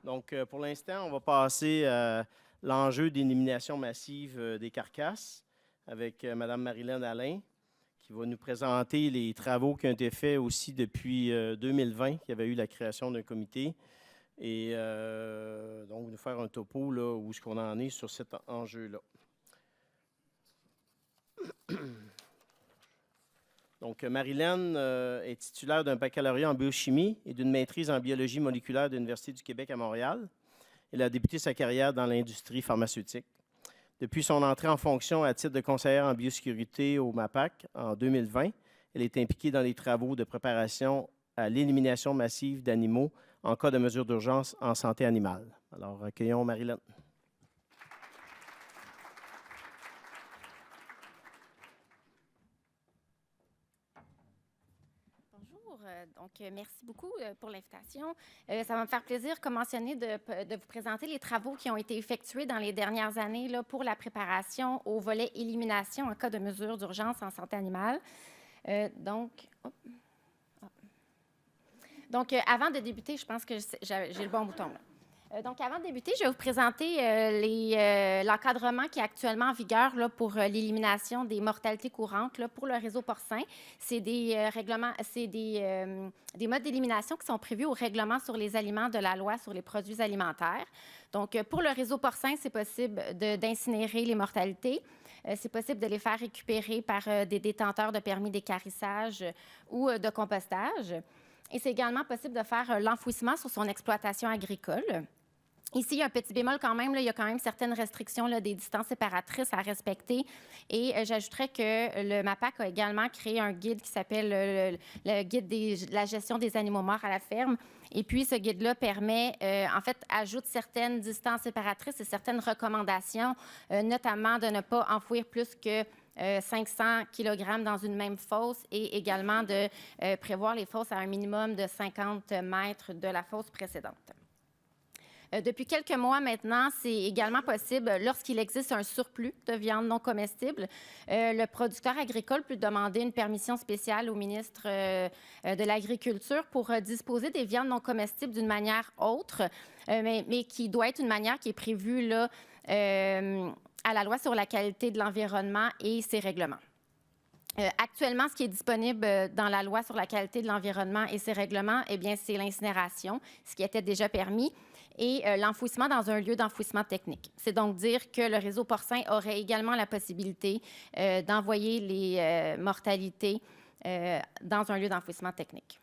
Donc, pour l'instant, on va passer à l'enjeu d'élimination massive des carcasses avec Mme Marilyn Alain, qui va nous présenter les travaux qui ont été faits aussi depuis 2020, qu'il y avait eu la création d'un comité. Et donc, nous faire un topo là, où est-ce qu'on en est sur cet enjeu-là. Donc, Marilyn est titulaire d'un baccalauréat en biochimie et d'une maîtrise en biologie moléculaire de l'Université du Québec à Montréal. Elle a débuté sa carrière dans l'industrie pharmaceutique. Depuis son entrée en fonction à titre de conseillère en biosécurité au MAPAC en 2020, elle est impliquée dans les travaux de préparation à l'élimination massive d'animaux en cas de mesure d'urgence en santé animale. Alors, accueillons Marilyn. Merci beaucoup pour l'invitation. Ça va me faire plaisir, comme mentionné, de vous présenter les travaux qui ont été effectués dans les dernières années là, pour la préparation au volet élimination en cas de mesure d'urgence en santé animale. Avant de débuter, je pense que j'ai le bon bouton là. Avant de débuter, je vais vous présenter l'encadrement qui est actuellement en vigueur là, pour l'élimination des mortalités courantes là, pour le réseau porcin. C'est des modes d'élimination qui sont prévus au règlement sur les aliments de la loi sur les produits alimentaires. Donc, pour le réseau porcin, c'est possible d'incinérer les mortalités. C'est possible de les faire récupérer par des détenteurs de permis d'équarrissage ou de compostage. Et c'est également possible de faire l'enfouissement sur son exploitation agricole. Ici, il y a un petit bémol quand même. Là, il y a quand même certaines restrictions, là, des distances séparatrices à respecter. Et j'ajouterais que le MAPAC a également créé un guide qui s'appelle le guide de la gestion des animaux morts à la ferme. Et puis, ce guide-là permet, ajoute certaines distances séparatrices et certaines recommandations, notamment de ne pas enfouir plus que 500 kg dans une même fosse et également de prévoir les fosses à un minimum de 50 mètres de la fosse précédente. Depuis quelques mois maintenant, c'est également possible, lorsqu'il existe un surplus de viande non comestible, le producteur agricole peut demander une permission spéciale au ministre de l'Agriculture pour disposer des viandes non comestibles d'une manière autre, mais qui doit être une manière qui est prévue là, à la loi sur la qualité de l'environnement et ses règlements. Actuellement, ce qui est disponible dans la loi sur la qualité de l'environnement et ses règlements, eh bien, c'est l'incinération, ce qui était déjà permis, et l'enfouissement dans un lieu d'enfouissement technique. C'est donc dire que le réseau porcin aurait également la possibilité d'envoyer les mortalités dans un lieu d'enfouissement technique.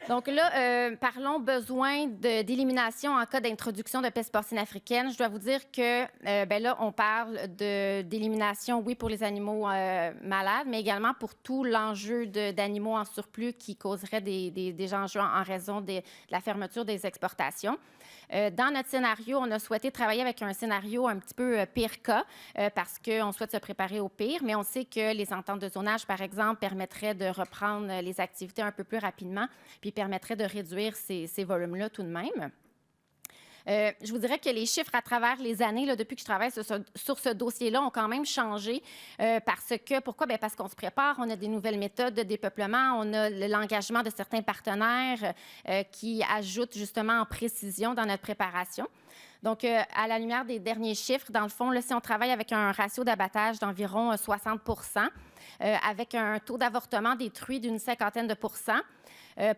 Donc là, parlons besoin d'élimination en cas d'introduction de peste porcine africaine. Je dois vous dire que là, on parle d'élimination, oui, pour les animaux malades, mais également pour tout l'enjeu d'animaux en surplus qui causerait des enjeux en raison de la fermeture des exportations. Dans notre scénario, on a souhaité travailler avec un scénario un petit peu pire cas parce qu'on souhaite se préparer au pire, mais on sait que les ententes de zonage, par exemple, permettraient de reprendre les activités un peu plus rapidement, puis permettraient de réduire ces volumes-là tout de même. Je vous dirais que les chiffres à travers les années, là, depuis que je travaille sur ce dossier-là, ont quand même changé. Pourquoi? Bien, parce qu'on se prépare, on a des nouvelles méthodes de dépeuplement, on a l'engagement de certains partenaires qui ajoutent justement en précision dans notre préparation. Donc, à la lumière des derniers chiffres, dans le fond, là, si on travaille avec un ratio d'abattage d'environ 60 avec un taux d'avortement détruit d'une 50aine de %.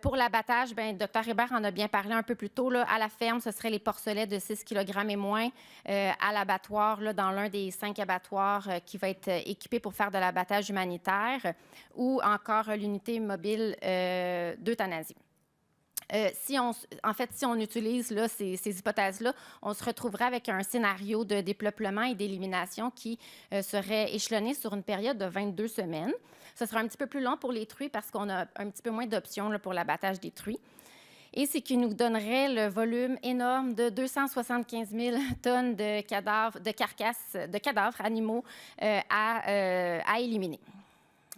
Pour l'abattage, bien, Dr Hébert en a bien parlé un peu plus tôt. Là, à la ferme, ce seraient les porcelets de 6 kg et moins. À l'abattoir, dans l'un des 5 abattoirs qui va être équipé pour faire de l'abattage humanitaire, ou encore l'unité mobile d'euthanasie. Si on utilise là, ces hypothèses-là, on se retrouverait avec un scénario de dépeuplement et d'élimination qui serait échelonné sur une période de 22 semaines. Ce sera un petit peu plus long pour les truies parce qu'on a un petit peu moins d'options là, pour l'abattage des truies. Et ce qui nous donnerait le volume énorme de 275 000 tonnes de cadavres animaux à éliminer.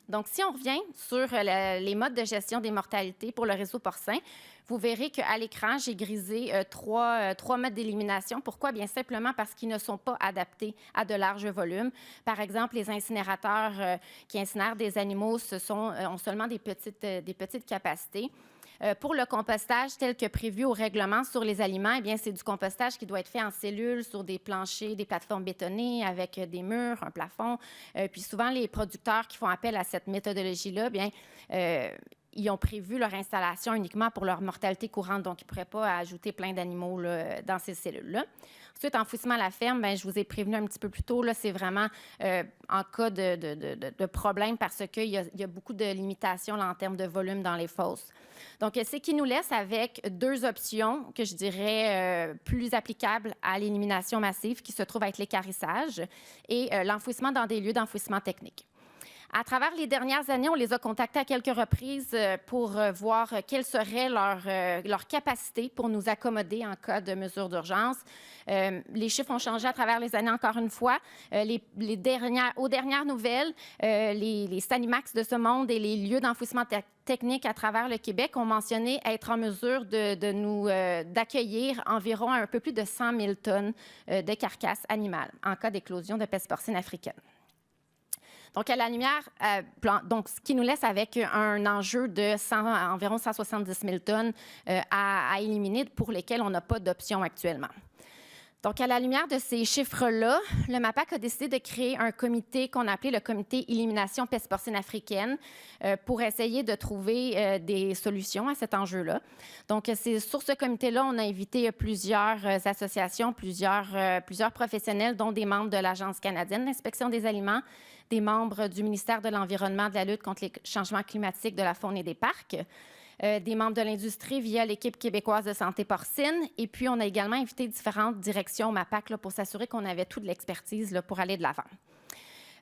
Donc, si on revient sur les modes de gestion des mortalités pour le réseau porcin, vous verrez qu'à l'écran, j'ai grisé trois modes d'élimination. Pourquoi? Bien simplement parce qu'ils ne sont pas adaptés à de larges volumes. Par exemple, les incinérateurs qui incinèrent des animaux ont seulement des petites capacités. Pour le compostage tel que prévu au règlement sur les aliments, eh bien, c'est du compostage qui doit être fait en cellules sur des planchers, des plateformes bétonnées avec des murs, un plafond. Puis souvent, les producteurs qui font appel à cette méthodologie-là, bien, ils ont prévu leur installation uniquement pour leur mortalité courante, donc ils ne pourraient pas ajouter plein d'animaux là, dans ces cellules-là. Ensuite, enfouissement à la ferme, bien, je vous ai prévenu un petit peu plus tôt, là, c'est vraiment en cas de problème parce qu'il y a beaucoup de limitations là, en termes de volume dans les fosses. Donc, c'est qui nous laisse avec deux options que je dirais plus applicables à l'élimination massive qui se trouvent à être l'équarrissage et l'enfouissement dans des lieux d'enfouissement technique. À travers les dernières années, on les a contactés à quelques reprises pour voir quelle serait leur capacité pour nous accommoder en cas de mesure d'urgence. Les chiffres ont changé à travers les années encore une fois. Aux dernières nouvelles, les Stanimax de ce monde et les lieux d'enfouissement technique à travers le Québec ont mentionné être en mesure d'accueillir environ un peu plus de 100 000 tonnes de carcasses animales en cas d'éclosion de peste porcine africaine. Donc, à la lumière, donc, ce qui nous laisse avec un enjeu de environ 170 000 tonnes à éliminer pour lesquels on n'a pas d'option actuellement. Donc, à la lumière de ces chiffres-là, le MAPAC a décidé de créer un comité qu'on a appelé le comité élimination peste porcine africaine pour essayer de trouver des solutions à cet enjeu-là. Donc, c'est sur ce comité-là, on a invité plusieurs associations, plusieurs professionnels, dont des membres de l'Agence canadienne d'inspection des aliments, des membres du ministère de l'Environnement, de la lutte contre les changements climatiques, de la faune et des parcs, des membres de l'industrie via l'équipe québécoise de santé porcine. Et puis, on a également invité différentes directions au MAPAC là, pour s'assurer qu'on avait toute l'expertise là, pour aller de l'avant.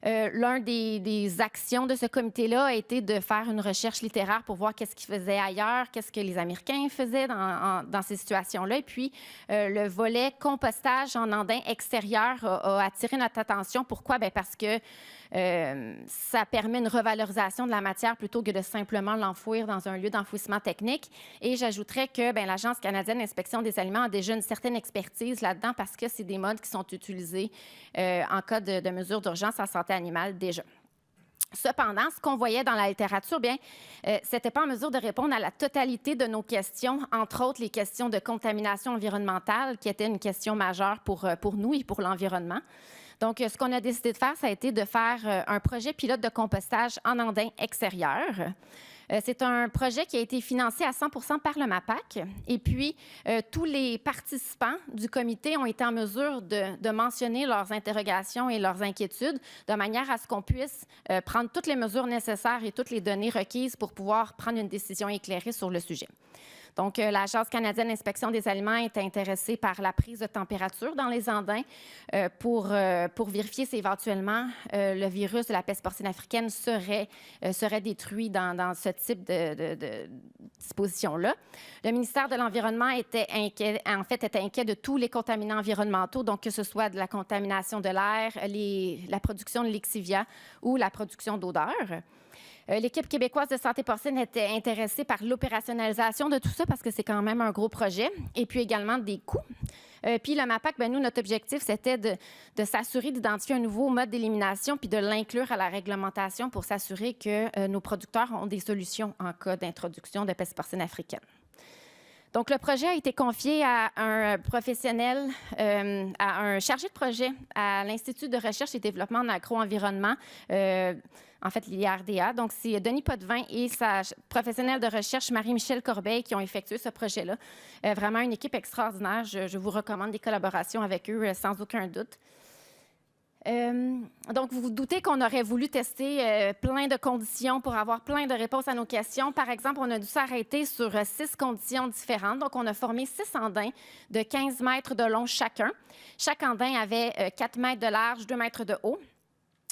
L'un des actions de ce comité-là a été de faire une recherche littéraire pour voir qu'est-ce qu'ils faisaient ailleurs, qu'est-ce que les Américains faisaient dans ces situations-là. Et puis, le volet compostage en andin extérieur a attiré notre attention. Pourquoi? Bien, parce que ça permet une revalorisation de la matière plutôt que de simplement l'enfouir dans un lieu d'enfouissement technique. Et j'ajouterais que l'Agence canadienne d'inspection des aliments a déjà une certaine expertise là-dedans parce que c'est des modes qui sont utilisés en cas de mesures d'urgence en santé animale déjà. Cependant, ce qu'on voyait dans la littérature, bien, c'était pas en mesure de répondre à la totalité de nos questions, entre autres les questions de contamination environnementale, qui étaient une question majeure pour nous et pour l'environnement. Donc, ce qu'on a décidé de faire, ça a été de faire un projet pilote de compostage en andin extérieur. C'est un projet qui a été financé à 100% par le MAPAC. Et puis, tous les participants du comité ont été en mesure de mentionner leurs interrogations et leurs inquiétudes de manière à ce qu'on puisse prendre toutes les mesures nécessaires et toutes les données requises pour pouvoir prendre une décision éclairée sur le sujet. Donc, l'Agence canadienne d'inspection des aliments est intéressée par la prise de température dans les andins pour vérifier si éventuellement le virus de la peste porcine africaine serait détruit dans ce type de disposition-là. Le ministère de l'Environnement était inquiet de tous les contaminants environnementaux, donc que ce soit de la contamination de l'air, la production de lixivia ou la production d'odeurs. L'équipe québécoise de santé porcine était intéressée par l'opérationnalisation de tout ça parce que c'est quand même un gros projet et puis également des coûts. Puis le MAPAC, nous, notre objectif, c'était de s'assurer d'identifier un nouveau mode d'élimination puis de l'inclure à la réglementation pour s'assurer que nos producteurs ont des solutions en cas d'introduction de peste porcine africaine. Donc, le projet a été confié à un professionnel, à un chargé de projet à l'Institut de recherche et développement en agro-environnement, en fait, l'IRDA. Donc, c'est Denis Potvin et sa professionnelle de recherche, Marie-Michel Corbeil, qui ont effectué ce projet-là. Vraiment une équipe extraordinaire. Je vous recommande des collaborations avec eux sans aucun doute. Donc, vous vous doutez qu'on aurait voulu tester plein de conditions pour avoir plein de réponses à nos questions. Par exemple, on a dû s'arrêter sur 6 conditions différentes. Donc, on a formé 6 andins de 15 mètres de long chacun. Chaque andin avait 4 mètres de large, 2 mètres de haut.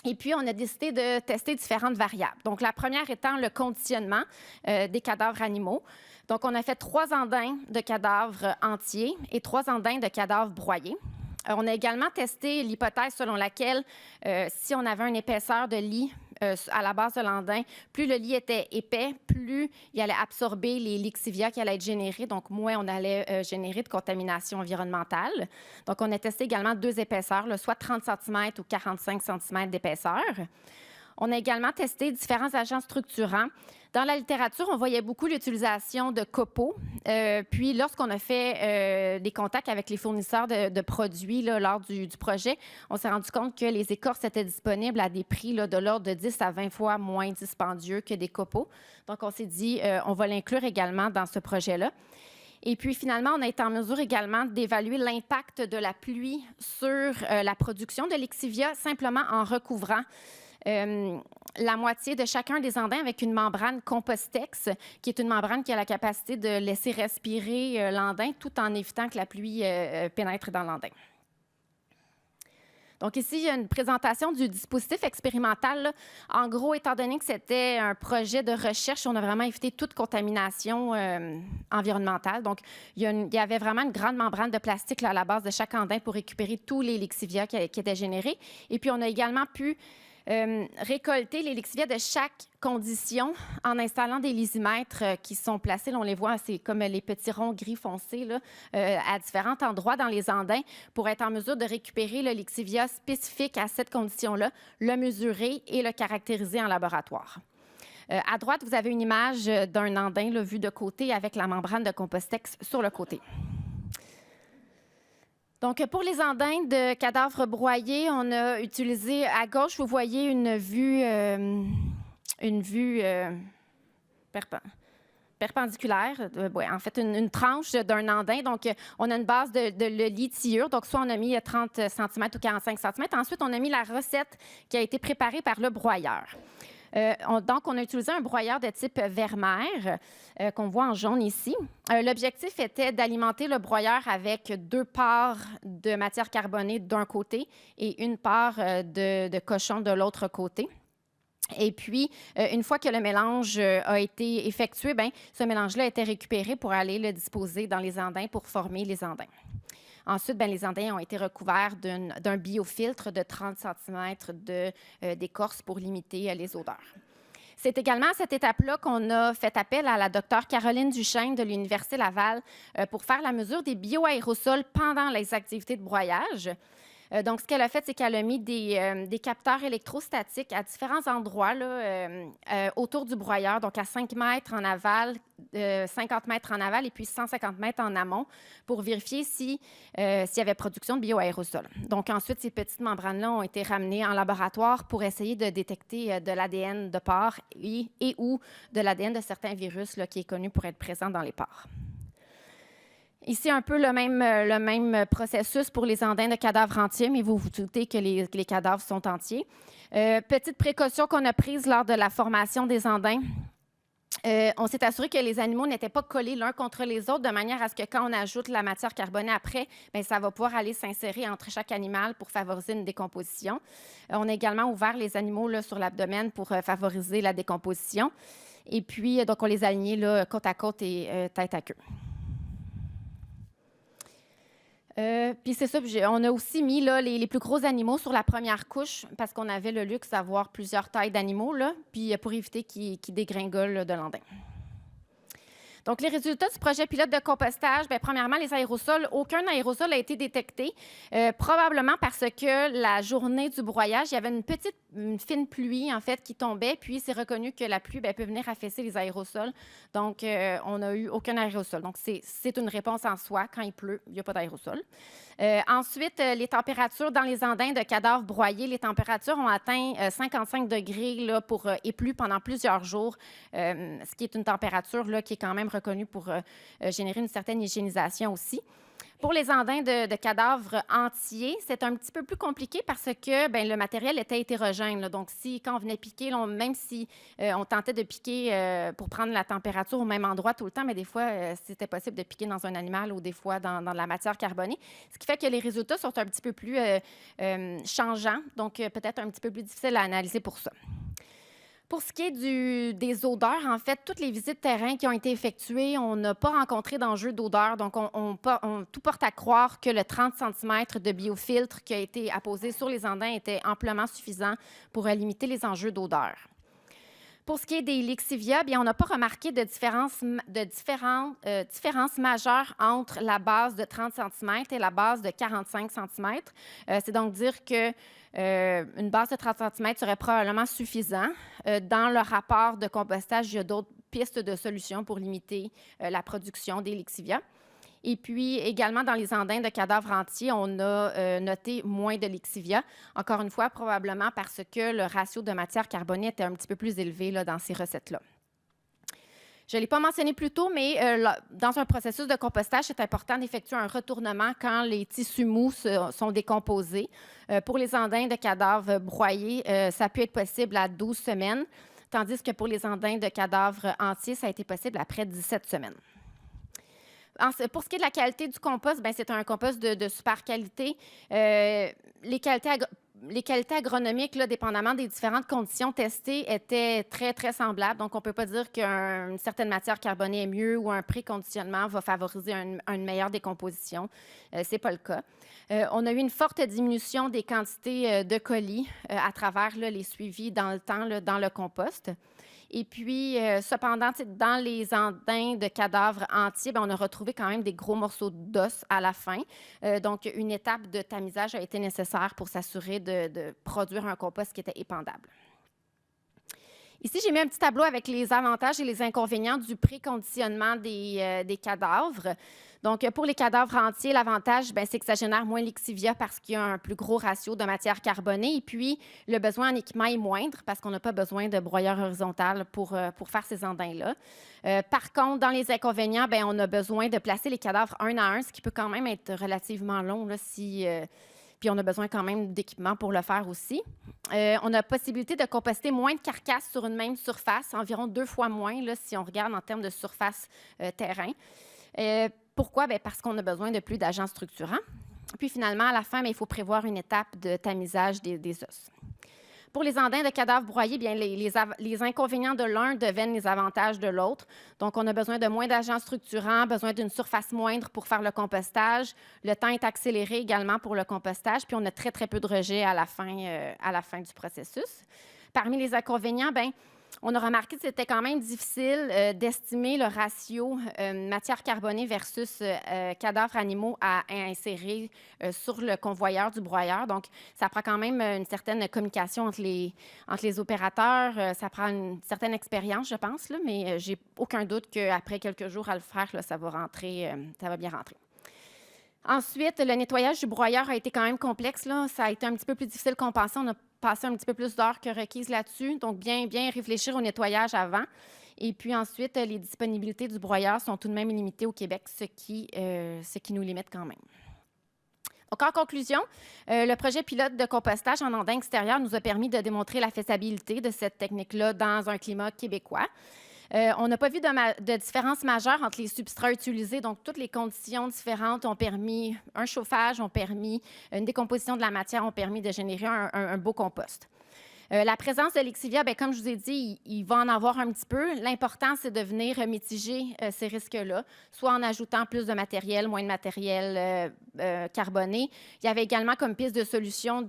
Et puis, on a décidé de tester différentes variables. Donc, la première étant le conditionnement des cadavres animaux. Donc, on a fait 3 andins de cadavres entiers et 3 andins de cadavres broyés. On a également testé l'hypothèse selon laquelle, si on avait une épaisseur de lit à la base de l'andin, plus le lit était épais, plus il allait absorber les lixivia qui allaient être générés, donc moins on allait générer de contamination environnementale. Donc, on a testé également 2 épaisseurs, soit 30 cm ou 45 cm d'épaisseur. On a également testé différents agents structurants. Dans la littérature, on voyait beaucoup l'utilisation de copeaux. Puis, lorsqu'on a fait des contacts avec les fournisseurs de produits là, lors du projet, on s'est rendu compte que les écorces étaient disponibles à des prix là, de l'ordre de 10 à 20 fois moins dispendieux que des copeaux. Donc, on s'est dit, on va l'inclure également dans ce projet-là. Et puis, finalement, on a été en mesure également d'évaluer l'impact de la pluie sur la production de l'exivia simplement en recouvrant la moitié de chacun des andins avec une membrane Compostex, qui est une membrane qui a la capacité de laisser respirer l'andin tout en évitant que la pluie pénètre dans l'andin. Donc ici, il y a une présentation du dispositif expérimental. Là. En gros, étant donné que c'était un projet de recherche, on a vraiment évité toute contamination environnementale. Donc, il y avait vraiment une grande membrane de plastique là, à la base de chaque andin pour récupérer tous les lexivia qui étaient générés. Et puis, on a également pu récolter les lexivia de chaque condition en installant des lysimètres qui sont placés, là, on les voit, c'est comme les petits ronds gris foncés là, à différents endroits dans les andins pour être en mesure de récupérer le lexivia spécifique à cette condition-là, le mesurer et le caractériser en laboratoire. À droite, vous avez une image d'un andin là, vu de côté avec la membrane de Compostex sur le côté. Donc, pour les andins de cadavres broyés, on a utilisé, à gauche, vous voyez une vue perpendiculaire, en fait, une tranche d'un andin. Donc, on a une base de lithiure. Donc, soit on a mis 30 cm ou 45 cm. Ensuite, on a mis la recette qui a été préparée par le broyeur. Donc, on a utilisé un broyeur de type Vermeer qu'on voit en jaune ici. L'objectif était d'alimenter le broyeur avec 2 parts de matière carbonée d'un côté et 1 part de cochon de l'autre côté. Et puis, une fois que le mélange a été effectué, ce mélange-là a été récupéré pour aller le disposer dans les andins pour former les andins. Ensuite, les andins ont été recouverts d'un biofiltre de 30 cm d'écorce pour limiter les odeurs. C'est également à cette étape-là qu'on a fait appel à la docteure Caroline Duchesne de l'Université Laval pour faire la mesure des bioaérosols pendant les activités de broyage. Donc, ce qu'elle a fait, c'est qu'elle a mis des capteurs électrostatiques à différents endroits là, autour du broyeur, donc à 5 mètres en aval, 50 mètres en aval et puis 150 mètres en amont pour vérifier s'il y avait production de bioaérosols. Donc, ensuite, ces petites membranes-là ont été ramenées en laboratoire pour essayer de détecter de l'ADN de porc et ou de l'ADN de certains virus là, qui est connu pour être présent dans les porcs. Ici, un peu le même processus pour les andins de cadavres entiers, mais vous vous doutez que les cadavres sont entiers. Petite précaution qu'on a prise lors de la formation des andins. On s'est assuré que les animaux n'étaient pas collés l'un contre les autres de manière à ce que quand on ajoute la matière carbonée après, ça va pouvoir aller s'insérer entre chaque animal pour favoriser une décomposition. On a également ouvert les animaux là, sur l'abdomen pour favoriser la décomposition. Et puis, donc, on les a alignés là, côte à côte et tête à queue. Puis c'est ça, on a aussi mis là, les plus gros animaux sur la première couche parce qu'on avait le luxe d'avoir plusieurs tailles d'animaux, là, puis pour éviter qu'ils dégringolent là, de l'andin. Donc, les résultats du projet pilote de compostage, premièrement, les aérosols, aucun aérosol a été détecté, probablement parce que la journée du broyage, il y avait une fine pluie, en fait, qui tombait, puis c'est reconnu que la pluie peut venir affaisser les aérosols. Donc, on n'a eu aucun aérosol. Donc, c'est une réponse en soi. Quand il pleut, il n'y a pas d'aérosol. Ensuite, les températures dans les andins de cadavres broyés, les températures ont atteint 55 degrés là, et plus pendant plusieurs jours, ce qui est une température là, qui est quand même reconnue pour générer une certaine hygiénisation aussi. Pour les andins de cadavres entiers, c'est un petit peu plus compliqué parce que le matériel était hétérogène. Là. Donc, quand on venait piquer, là, même si on tentait de piquer pour prendre la température au même endroit tout le temps, mais des fois, c'était possible de piquer dans un animal ou des fois dans de la matière carbonée. Ce qui fait que les résultats sont un petit peu plus changeants, donc peut-être un petit peu plus difficile à analyser pour ça. Pour ce qui est des odeurs, en fait, toutes les visites terrain qui ont été effectuées, on n'a pas rencontré d'enjeu d'odeur. Donc, tout porte à croire que le 30 cm de biofiltre qui a été apposé sur les andins était amplement suffisant pour limiter les enjeux d'odeur. Pour ce qui est des lixivia, bien, on n'a pas remarqué de différence majeure entre la base de 30 cm et la base de 45 cm. C'est donc dire que une base de 30 cm serait probablement suffisant. Dans le rapport de compostage, il y a d'autres pistes de solutions pour limiter la production des lixivia. Et puis, également, dans les andins de cadavres entiers, on a noté moins de lixivia. Encore une fois, probablement parce que le ratio de matière carbonée était un petit peu plus élevé là, dans ces recettes-là. Je ne l'ai pas mentionné plus tôt, mais dans un processus de compostage, c'est important d'effectuer un retournement quand les tissus mous sont décomposés. Pour les andins de cadavres broyés, ça peut être possible à 12 semaines, tandis que pour les andins de cadavres entiers, ça a été possible après 17 semaines. Pour ce qui est de la qualité du compost, bien, c'est un compost de super qualité. Les qualités agronomiques, là, dépendamment des différentes conditions testées, étaient très, très semblables. Donc, on ne peut pas dire qu'une certaine matière carbonée est mieux ou un préconditionnement va favoriser une meilleure décomposition. Ce n'est pas le cas. On a eu une forte diminution des quantités de colis à travers là, les suivis dans le temps là, dans le compost. Et puis, cependant, dans les andins de cadavres entiers, bien, on a retrouvé quand même des gros morceaux d'os à la fin. Donc, une étape de tamisage a été nécessaire pour s'assurer de produire un compost qui était épandable. Ici, j'ai mis un petit tableau avec les avantages et les inconvénients du préconditionnement des cadavres. Donc, pour les cadavres entiers, l'avantage, c'est que ça génère moins lixivia parce qu'il y a un plus gros ratio de matière carbonée. Et puis, le besoin en équipement est moindre parce qu'on n'a pas besoin de broyeur horizontal pour faire ces andins-là. Par contre, dans les inconvénients, on a besoin de placer les cadavres un à un, ce qui peut quand même être relativement long là, puis on a besoin quand même d'équipement pour le faire aussi. On a possibilité de composter moins de carcasses sur une même surface, environ 2 fois moins là, si on regarde en termes de surface terrain. Pourquoi? Parce qu'on a besoin de plus d'agents structurants. Puis finalement, à la fin, il faut prévoir une étape de tamisage des os. Pour les andins de cadavres broyés, bien, les inconvénients de l'un deviennent les avantages de l'autre. Donc, on a besoin de moins d'agents structurants, besoin d'une surface moindre pour faire le compostage. Le temps est accéléré également pour le compostage, puis on a très, très peu de rejets à la fin du processus. Parmi les inconvénients, on a remarqué que c'était quand même difficile d'estimer le ratio matière carbonée versus cadavres animaux à insérer sur le convoyeur du broyeur. Donc, ça prend quand même une certaine communication entre les opérateurs. Ça prend une certaine expérience, je pense, là, mais j'ai aucun doute qu'après quelques jours à le faire, là, ça va bien rentrer. Ensuite, le nettoyage du broyeur a été quand même complexe. Là. Ça a été un petit peu plus difficile qu'on pensait. On a passé un petit peu plus d'heures que requises là-dessus. Donc, bien réfléchir au nettoyage avant. Et puis ensuite, les disponibilités du broyeur sont tout de même limitées au Québec, ce qui nous limite quand même. Donc, en conclusion, le projet pilote de compostage en andin extérieur nous a permis de démontrer la faisabilité de cette technique-là dans un climat québécois. On n'a pas vu de différence majeure entre les substrats utilisés. Donc, toutes les conditions différentes ont permis un chauffage, ont permis une décomposition de la matière, ont permis de générer un beau compost. La présence de lixivia, comme je vous ai dit, il va en avoir un petit peu. L'important, c'est de venir mitiger ces risques-là, soit en ajoutant plus de matériel, moins de matériel carboné. Il y avait également comme piste de solution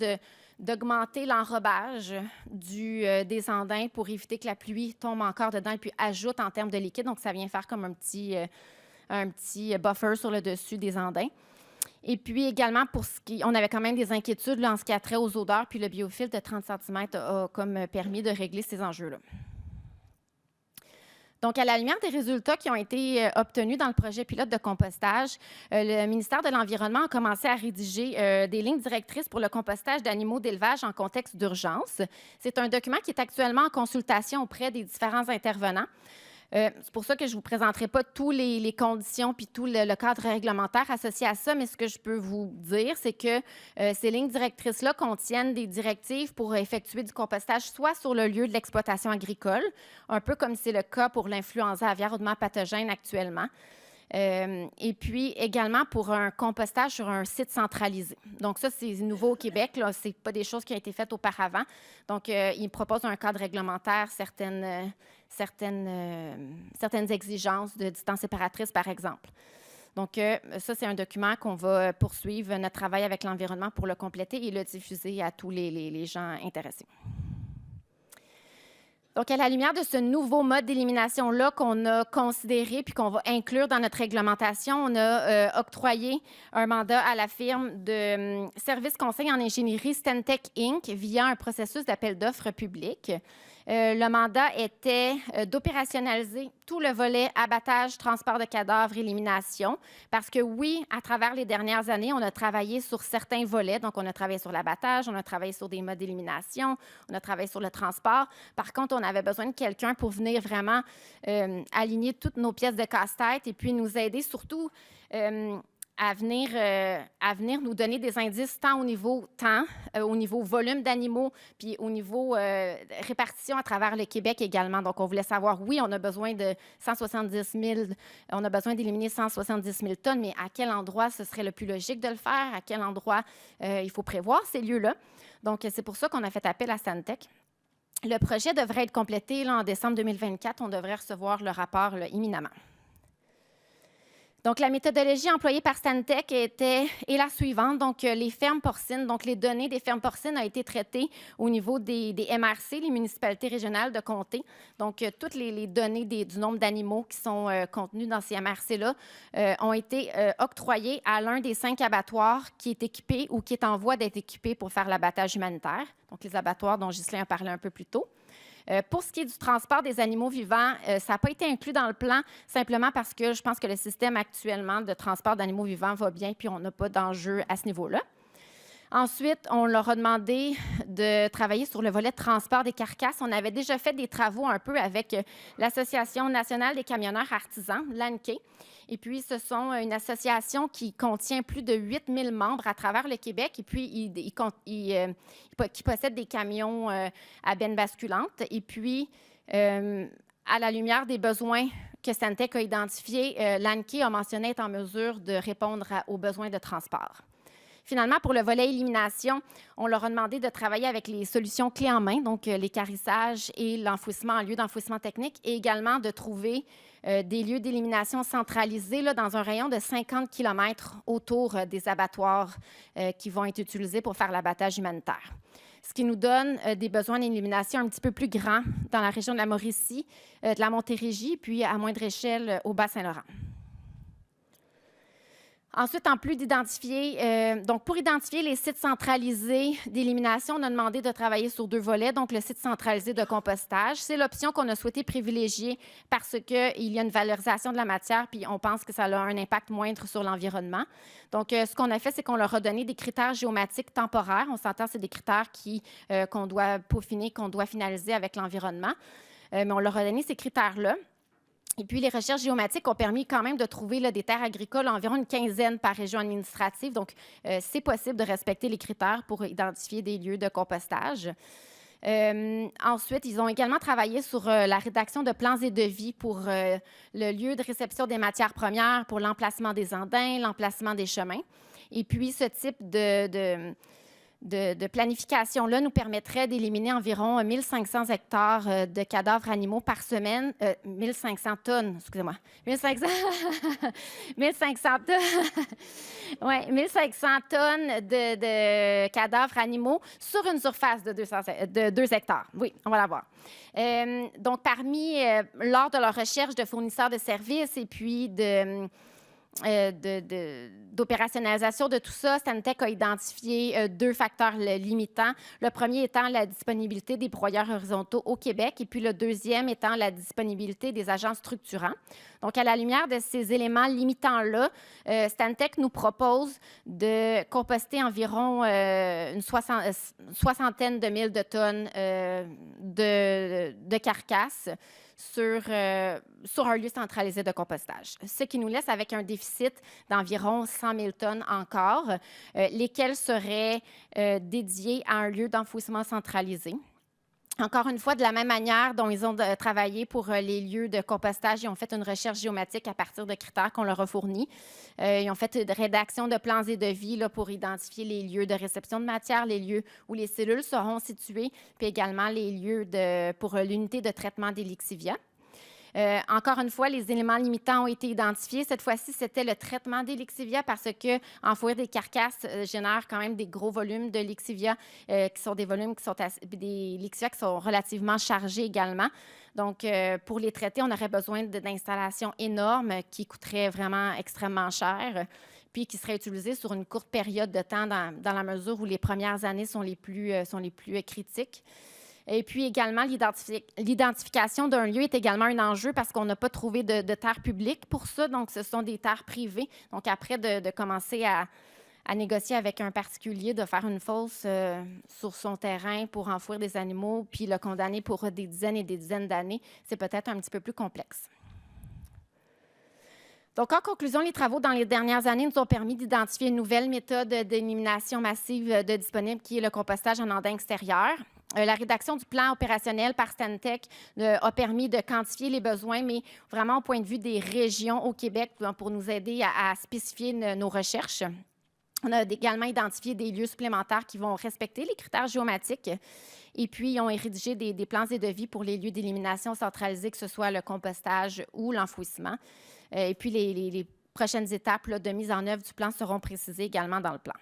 d'augmenter l'enrobage des andins pour éviter que la pluie tombe encore dedans et puis ajoute en termes de liquide. Donc, ça vient faire comme un petit buffer sur le dessus des andins. Et puis également, on avait quand même des inquiétudes là, en ce qui a trait aux odeurs, puis le biofiltre de 30 cm a comme permis de régler ces enjeux-là. Donc, à la lumière des résultats qui ont été obtenus dans le projet pilote de compostage, le ministère de l'Environnement a commencé à rédiger des lignes directrices pour le compostage d'animaux d'élevage en contexte d'urgence. C'est un document qui est actuellement en consultation auprès des différents intervenants. C'est pour ça que je ne vous présenterai pas toutes les conditions puis tout le cadre réglementaire associé à ça, mais ce que je peux vous dire, c'est que ces lignes directrices-là contiennent des directives pour effectuer du compostage soit sur le lieu de l'exploitation agricole, un peu comme c'est le cas pour l'influenza aviaire hautement pathogène actuellement, et puis également pour un compostage sur un site centralisé. Donc ça, c'est nouveau au Québec, ce n'est pas des choses qui ont été faites auparavant. Donc, il propose un cadre réglementaire, certaines exigences de distance séparatrice, par exemple. Donc, ça, c'est un document qu'on va poursuivre notre travail avec l'environnement pour le compléter et le diffuser à tous les gens intéressés. Donc, à la lumière de ce nouveau mode d'élimination-là qu'on a considéré puis qu'on va inclure dans notre réglementation, on a octroyé un mandat à la firme de service conseil en ingénierie Stantec Inc. via un processus d'appel d'offres public. Le mandat était d'opérationnaliser tout le volet abattage, transport de cadavres, élimination, parce que oui, à travers les dernières années, on a travaillé sur certains volets. Donc, on a travaillé sur l'abattage, on a travaillé sur des modes d'élimination, on a travaillé sur le transport. Par contre, on avait besoin de quelqu'un pour venir vraiment aligner toutes nos pièces de casse-tête et puis nous aider surtout à venir nous donner des indices tant au niveau temps, au niveau volume d'animaux, puis au niveau répartition à travers le Québec également. Donc, on voulait savoir, oui, on a besoin de 170 000, on a besoin d'éliminer 170 000 tonnes, mais à quel endroit ce serait le plus logique de le faire? À quel endroit il faut prévoir ces lieux-là? Donc, c'est pour ça qu'on a fait appel à Stantec. Le projet devrait être complété là, en décembre 2024. On devrait recevoir le rapport là, imminemment. Donc, la méthodologie employée par Stantec est la suivante. Donc, les fermes porcines, donc les données des fermes porcines ont été traitées au niveau des MRC, les municipalités régionales de comté. Donc, toutes les données du nombre d'animaux qui sont contenus dans ces MRC-là ont été octroyées à l'un des 5 abattoirs qui est équipé ou qui est en voie d'être équipé pour faire l'abattage humanitaire. Donc, les abattoirs dont Ghislain a parlé un peu plus tôt. Pour ce qui est du transport des animaux vivants, ça n'a pas été inclus dans le plan, simplement parce que je pense que le système actuellement de transport d'animaux vivants va bien, puis on n'a pas d'enjeu à ce niveau-là. Ensuite, on leur a demandé de travailler sur le volet de transport des carcasses. On avait déjà fait des travaux un peu avec l'Association nationale des camionneurs artisans, l'ANCAE. Et puis, ce sont une association qui contient plus de 8 000 membres à travers le Québec. Et puis, qui possède des camions à benne basculante. Et puis, à la lumière des besoins que Stantec a identifiés, l'ANCAE a mentionné être en mesure de répondre aux besoins de transport. Finalement, pour le volet élimination, on leur a demandé de travailler avec les solutions clés en main, donc l'équarrissage et l'enfouissement en lieu d'enfouissement technique, et également de trouver des lieux d'élimination centralisés là, dans un rayon de 50 km autour des abattoirs qui vont être utilisés pour faire l'abattage humanitaire. Ce qui nous donne des besoins d'élimination un petit peu plus grands dans la région de la Mauricie, de la Montérégie, puis à moindre échelle au Bas-Saint-Laurent. Ensuite, en plus d'identifier, donc pour identifier les sites centralisés d'élimination, on a demandé de travailler sur 2 volets. Donc, le site centralisé de compostage, c'est l'option qu'on a souhaité privilégier parce qu'il y a une valorisation de la matière, puis on pense que ça a un impact moindre sur l'environnement. Donc, ce qu'on a fait, c'est qu'on leur a donné des critères géomatiques temporaires. On s'entend, c'est des critères qu'on doit peaufiner, qu'on doit finaliser avec l'environnement. Mais on leur a donné ces critères-là. Et puis, les recherches géomatiques ont permis quand même de trouver là, des terres agricoles, environ une quinzaine par région administrative. Donc, c'est possible de respecter les critères pour identifier des lieux de compostage. Ensuite, ils ont également travaillé sur la rédaction de plans et devis pour le lieu de réception des matières premières, pour l'emplacement des andins, l'emplacement des chemins. Et puis, ce type de planification-là nous permettrait d'éliminer environ 1 500 hectares de cadavres animaux par semaine. 1 500 tonnes, excusez-moi. 1 500 tonnes. Ouais, 1 500 tonnes de cadavres animaux sur une surface de 2 hectares. Oui, on va la voir. Donc, lors de leur recherche de fournisseurs de services et puis d'opérationnalisation de tout ça, Stantec a identifié 2 facteurs limitants. Le premier étant la disponibilité des broyeurs horizontaux au Québec et puis le deuxième étant la disponibilité des agents structurants. Donc, à la lumière de ces éléments limitants-là, Stantec nous propose de composter environ une soixantaine de mille de tonnes de carcasses sur un lieu centralisé de compostage, ce qui nous laisse avec un déficit d'environ 100 000 tonnes encore, lesquelles seraient dédiées à un lieu d'enfouissement centralisé. Encore une fois, de la même manière dont ils ont travaillé pour les lieux de compostage, ils ont fait une recherche géomatique à partir de critères qu'on leur a fournis. Ils ont fait une rédaction de plans et devis là, pour identifier les lieux de réception de matière, les lieux où les cellules seront situées, puis également les lieux pour l'unité de traitement des lixiviats. Encore une fois, les éléments limitants ont été identifiés. Cette fois-ci, c'était le traitement des lixivia parce que enfouir des carcasses génère quand même des gros volumes de lixivia qui sont des volumes qui sont des lixivia qui sont relativement chargés également. Donc, pour les traiter, on aurait besoin d'installations énormes qui coûteraient vraiment extrêmement cher, puis qui seraient utilisées sur une courte période de temps dans la mesure où les premières années sont les plus critiques. Et puis également, l'identification d'un lieu est également un enjeu parce qu'on n'a pas trouvé de terre publique pour ça. Donc, ce sont des terres privées. Donc, après de commencer à négocier avec un particulier de faire une fosse sur son terrain pour enfouir des animaux, puis le condamner pour des dizaines et des dizaines d'années, c'est peut-être un petit peu plus complexe. Donc, en conclusion, les travaux dans les dernières années nous ont permis d'identifier une nouvelle méthode d'élimination massive de disponible qui est le compostage en andin extérieur. La rédaction du plan opérationnel par Stantec a permis de quantifier les besoins, mais vraiment au point de vue des régions au Québec pour nous aider à spécifier nos recherches. On a également identifié des lieux supplémentaires qui vont respecter les critères géomatiques. Et puis, ils ont rédigé des plans et devis pour les lieux d'élimination centralisés, que ce soit le compostage ou l'enfouissement. Et puis, les prochaines étapes de mise en œuvre du plan seront précisées également dans le plan.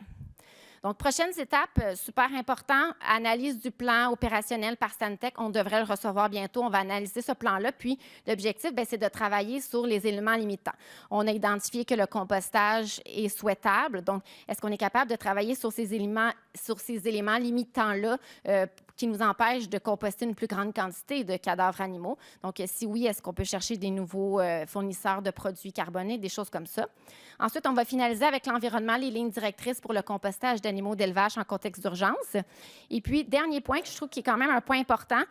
Donc, prochaines étapes, super important, analyse du plan opérationnel par Stantec. On devrait le recevoir bientôt. On va analyser ce plan-là. Puis, l'objectif, c'est de travailler sur les éléments limitants. On a identifié que le compostage est souhaitable. Donc, est-ce qu'on est capable de travailler sur ces éléments limitants-là qui nous empêchent de composter une plus grande quantité de cadavres animaux? Donc, si oui, est-ce qu'on peut chercher des nouveaux fournisseurs de produits carbonés, des choses comme ça? Ensuite, on va finaliser avec l'environnement les lignes directrices pour le compostage d'animaux d'élevage en contexte d'urgence. Et puis, dernier point que je trouve qui est quand même un point important,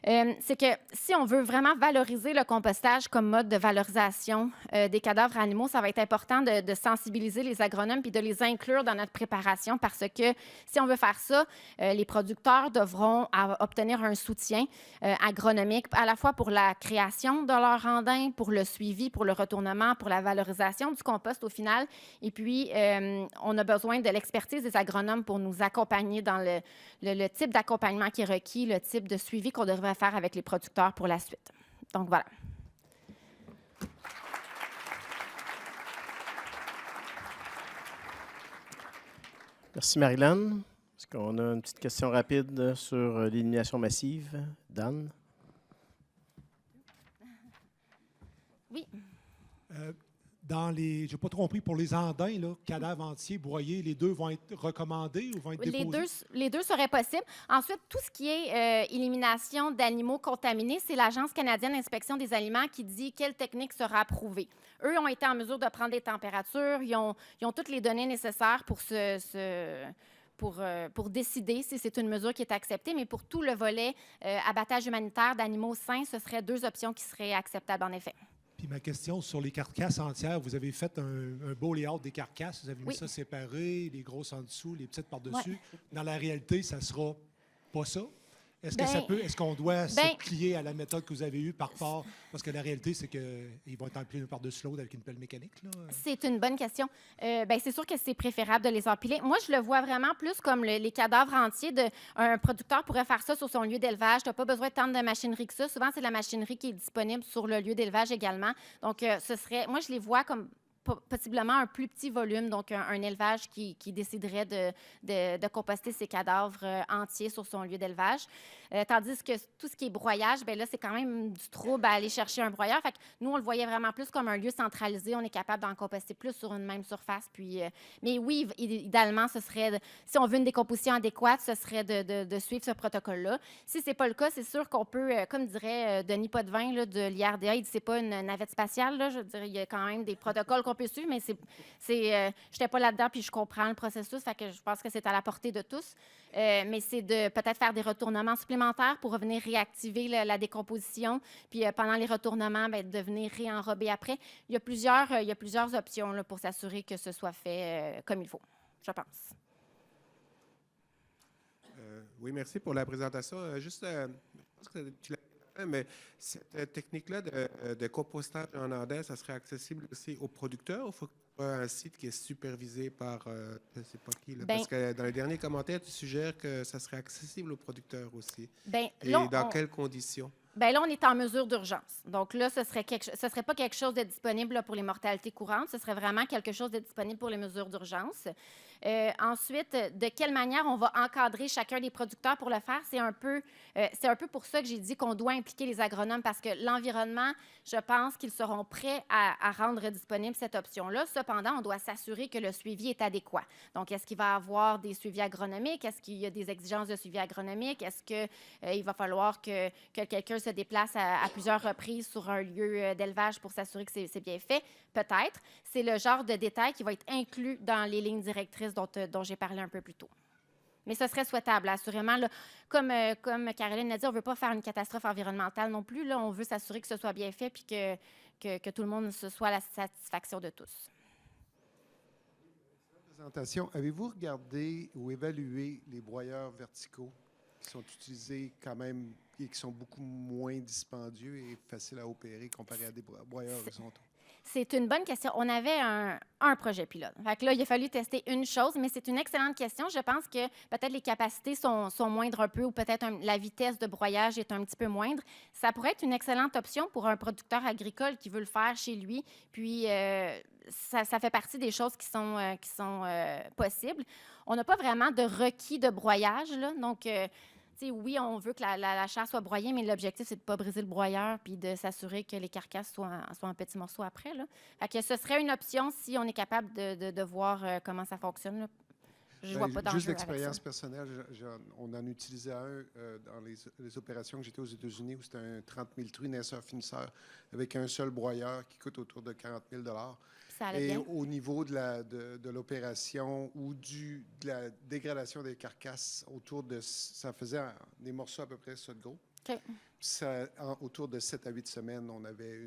c'est que si on veut vraiment valoriser le compostage comme mode de valorisation des cadavres animaux, ça va être important de sensibiliser les agronomes puis de les inclure dans notre préparation parce que si on veut faire ça, les producteurs devront obtenir un soutien agronomique à la fois pour la création de leur andin, pour le suivi, pour le retournement, pour la valorisation du compost au final. Et puis, on a besoin de l'expertise des agronomes pour nous accompagner dans le type d'accompagnement qui est requis, le type de suivi qu'on devrait faire avec les producteurs pour la suite. Donc, voilà. Merci, Marilyn. Est-ce qu'on a une petite question rapide sur l'élimination massive? Dan? Oui. Je n'ai pas trop compris, pour les andins, là, cadavres entiers, broyés, les deux vont être recommandés ou vont être déposés? Les deux seraient possibles. Ensuite, tout ce qui est élimination d'animaux contaminés, c'est l'Agence canadienne d'inspection des aliments qui dit quelle technique sera approuvée. Eux ont été en mesure de prendre des températures, ils ont toutes les données nécessaires pour décider si c'est une mesure qui est acceptée, mais pour tout le volet abattage humanitaire d'animaux sains, ce seraient deux options qui seraient acceptables en effet. Puis ma question sur les carcasses entières, vous avez fait un beau layout des carcasses, vous avez mis ça séparé, les grosses en dessous, les petites par-dessus. Ouais. Dans la réalité, ça ne sera pas ça? Est-ce qu'on doit se plier à la méthode que vous avez eue par part? Parce que la réalité, c'est qu'ils vont être empilés par-dessus l'autre avec une pelle mécanique. C'est une bonne question. C'est sûr que c'est préférable de les empiler. Moi, je le vois vraiment plus comme les cadavres entiers. Un producteur pourrait faire ça sur son lieu d'élevage. Tu n'as pas besoin de tant de machinerie que ça. Souvent, c'est la machinerie qui est disponible sur le lieu d'élevage également. Donc, moi, je les vois comme possiblement un plus petit volume, donc un élevage qui déciderait de composter ses cadavres entiers sur son lieu d'élevage. Tandis que tout ce qui est broyage, bien là, c'est quand même du trouble à aller chercher un broyeur. Fait que nous, on le voyait vraiment plus comme un lieu centralisé. On est capable d'en composter plus sur une même surface. Puis, mais oui, idéalement, ce serait, si on veut une décomposition adéquate, ce serait de suivre ce protocole-là. Si ce n'est pas le cas, c'est sûr qu'on peut, comme dirait Denis Potvin là, de l'IRDA, il dit c'est pas une navette spatiale. Là, je dirais, il y a quand même des protocoles qu'on peut suivre, mais je n'étais pas là-dedans, puis je comprends le processus. Fait que je pense que c'est à la portée de tous. Mais c'est de peut-être faire des retournements supplémentaires pour revenir réactiver la puis pendant les retournements, de venir réenrober après. Il y a plusieurs options là, pour s'assurer que ce soit fait comme il faut, je pense. Oui, merci pour la présentation. Je pense que tu l'as fait, mais cette technique-là de compostage en andin, ça serait accessible aussi aux producteurs? Il faut un site qui est supervisé par, je ne sais pas qui, là, parce que dans les derniers commentaires, tu suggères que ça serait accessible aux producteurs aussi. Et dans quelles conditions? Bien là, on est en mesure d'urgence. Donc là, ce serait pas quelque chose de disponible là, pour les mortalités courantes. Ce serait vraiment quelque chose de disponible pour les mesures d'urgence. Ensuite, de quelle manière on va encadrer chacun des producteurs pour le faire? C'est un peu pour ça que j'ai dit qu'on doit impliquer les agronomes parce que l'environnement, je pense qu'ils seront prêts à rendre disponible cette option-là. Cependant, on doit s'assurer que le suivi est adéquat. Donc, est-ce qu'il va y avoir des suivis agronomiques? Est-ce qu'il y a des exigences de suivi agronomique? Est-ce qu'il va falloir que quelqu'un se déplace à plusieurs reprises sur un lieu d'élevage pour s'assurer que c'est bien fait? Peut-être. C'est le genre de détail qui va être inclus dans les lignes directrices dont j'ai parlé un peu plus tôt. Mais ce serait souhaitable, assurément. Là, comme Caroline l'a dit, on ne veut pas faire une catastrophe environnementale non plus. Là, on veut s'assurer que ce soit bien fait et que tout le monde soit à la satisfaction de tous. Présentation, avez-vous regardé ou évalué les broyeurs verticaux qui sont utilisés quand même et qui sont beaucoup moins dispendieux et faciles à opérer comparé à des broyeurs horizontaux? C'est une bonne question. On avait un projet pilote. Fait que là, il a fallu tester une chose, mais c'est une excellente question. Je pense que peut-être les capacités sont moindres un peu ou peut-être la vitesse de broyage est un petit peu moindre. Ça pourrait être une excellente option pour un producteur agricole qui veut le faire chez lui. Puis, ça fait partie des choses qui sont possibles. On n'a pas vraiment de requis de broyage, là. Donc, oui, on veut que la chair soit broyée, mais l'objectif, c'est de ne pas briser le broyeur puis de s'assurer que les carcasses soient en petits morceaux après. Là. Fait que ce serait une option si on est capable de voir comment ça fonctionne. Là. Je vois pas d'enjeu juste l'expérience avec ça. personnelle, on en utilisait un dans les opérations que j'étais aux États-Unis où c'était un 30 000 truies naisseur-finisseur avec un seul broyeur qui coûte autour de 40 000 Ça allait Et bien. au niveau de l'opération ou de la dégradation des carcasses, ça faisait des morceaux à peu près ça de gros. OK. Autour de 7 à 8 semaines, on avait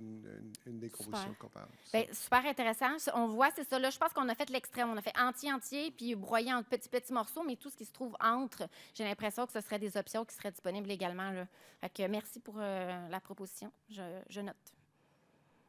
une décomposition comparable. Bien, super intéressant. On voit, c'est ça. Là, je pense qu'on a fait l'extrême. On a fait entier, puis broyé en petits morceaux, mais tout ce qui se trouve entre, j'ai l'impression que ce serait des options qui seraient disponibles également. Là. Fait que merci pour la proposition. Je note.